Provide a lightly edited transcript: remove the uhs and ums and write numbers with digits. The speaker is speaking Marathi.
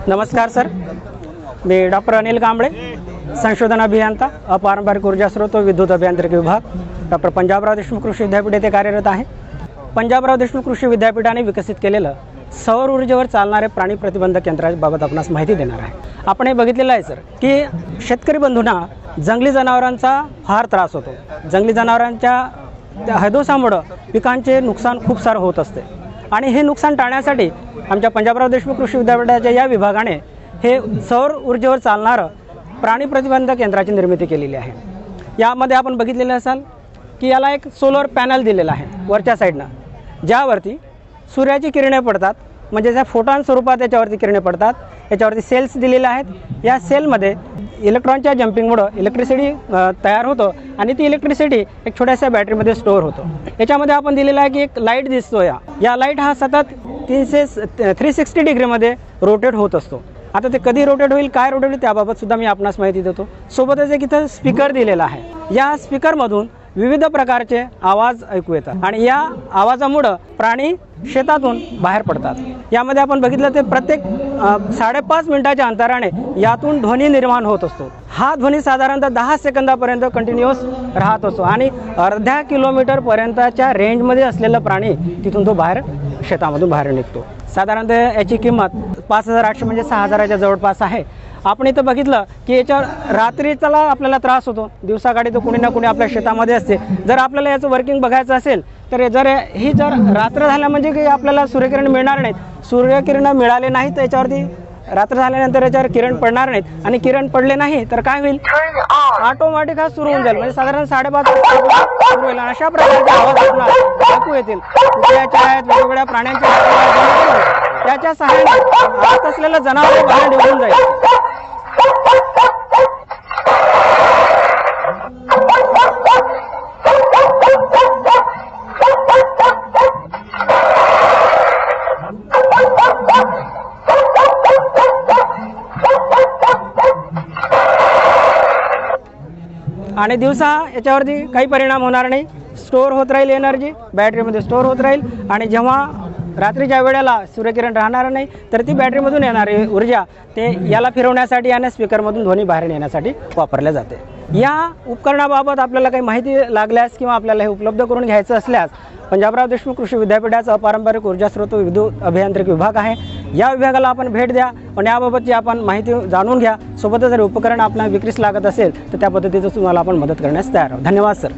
नमस्कार सर, मी डॉक्टर अनिल कांबळे, संशोधन अभियंता, अपारंपरिक ऊर्जा स्रोत व विद्युत अभियांत्रिकी विभाग, डॉक्टर पंजाबराव देशमुख कृषी विद्यापीठ येथे कार्यरत आहे। पंजाबराव देशमुख कृषी विद्यापीठाने विकसित केलेलं सौर ऊर्जेवर चालणारे प्राणी प्रतिबंधक यंत्राबाबत आपणास माहिती देणार आहे। आपण हे बघितलेलं आहे सर की शेतकरी बंधूंना जंगली जनावरांचा फार त्रास होतो। जंगली जनावरांच्या हदोसामुळे पिकांचे नुकसान खूप सारं होत असते आणि हे नुकसान टाळण्यासाठी आमच्या पंजाबराव देशमुख कृषी विद्यापीठाच्या या विभागाने हे सौर ऊर्जेवर चालणारं प्राणी प्रतिबंधक यंत्राची निर्मिती केलेली आहे। यामध्ये आपण बघितलेलं असाल की याला एक सोलर पॅनल दिलेला आहे वरच्या साईडनं, ज्यावरती सूर्याची किरणे पडतात, म्हणजे त्या फोटॉन स्वरूपात याच्यावरती किरणे पडतात। याच्यावरती सेल्स दिलेले आहेत। या सेलमध्ये इलेक्ट्रॉनच्या जंपिंगमुळे इलेक्ट्रिसिटी तयार होतं आणि ती इलेक्ट्रिसिटी एक छोट्याशा बॅटरीमध्ये स्टोअर होतो। याच्यामध्ये आपण दिलेला आहे की एक लाईट दिसतो, या लाईट हा सतत 360 डिग्रीमध्ये रोटेट होत असतो। आता ते कधी रोटेट होईल, काय रोटेट होईल त्याबाबत सुद्धा मी आपणास माहिती देतो। सोबतच एक इथं स्पीकर दिलेला आहे। या स्पीकरमधून विविध प्रकारचे आवाज ऐकू येतात आणि या आवाजामुळे प्राणी शेतातून बाहेर पडतात। यामध्ये आपण बघितलं ते प्रत्येक 5.5 मिनिटाच्या अंतराने यातून ध्वनी निर्माण होत असतो। हा ध्वनी साधारणतः 10 सेकंदापर्यंत कंटिन्युअस राहत असतो आणि अर्ध्या किलोमीटरपर्यंतच्या रेंजमध्ये असलेला प्राणी तिथून तो बाहेर शेतामधून बाहेर निघतो। साधारणतः याची किंमत 5,800 म्हणजे 6,000च्या जवळपास आहे। आपण इथं बघितलं की याच्यावर रात्रीचा आपल्याला त्रास होतो, दिवसाकाळी तो कुणी ना कुणी आपल्या शेतामध्ये असते। जर आपल्याला याचं वर्किंग बघायचं असेल तर जर रात्र झाल्या म्हणजे की आपल्याला सूर्यकिरण मिळणार नाहीत। सूर्यकिरण मिळाले नाही तर याच्यावरती रात्र झाल्यानंतर याच्यावर किरण पडणार नाहीत आणि किरण पडले नाही तर काय होईल, ऑटोमॅटिक हा सुरू होऊन जाईल, म्हणजे साधारण 5:30 सुरू होईल। अशा प्रकारचे आवाज आपल्याला ऐकू येतील। कुत्र्याच्या आहेत, वेगवेगळ्या प्राण्यांच्या त्याच्या सहाय्याने आत असलेलं जनावर बाहेर निघून जाईल। आणि दिवसा याच्यावरती काही परिणाम होणार नाही, स्टोअर होत राहील, एनर्जी बॅटरीमध्ये स्टोअर होत राहील आणि जेव्हा रात्रीच्या वेळेला सूर्यकिरण राहणार नाही तर ती बॅटरीमधून येणारी ऊर्जा ते याला फिरवण्यासाठी आणि स्पीकरमधून ध्वनी बाहेर नेण्यासाठी वापरल्या जाते। या उपकरणाबाबत आपल्याला काही माहिती लागल्यास किंवा आपल्याला हे उपलब्ध करून घ्यायचं असल्यास पंजाबराव देशमुख कृषी विद्यापीठाचा अपारंपरिक ऊर्जा स्रोत विद्युत अभियांत्रिकी विभाग आहे, या विभागाला आपण भेट द्या आणि याबाबतची आपण माहिती जाणून घ्या। सोबतच जर उपकरण आपल्याला विक्रीस लागत असेल तर त्या पद्धतीचं तुम्हाला आपण मदत करण्यास तयार आहोत। धन्यवाद सर।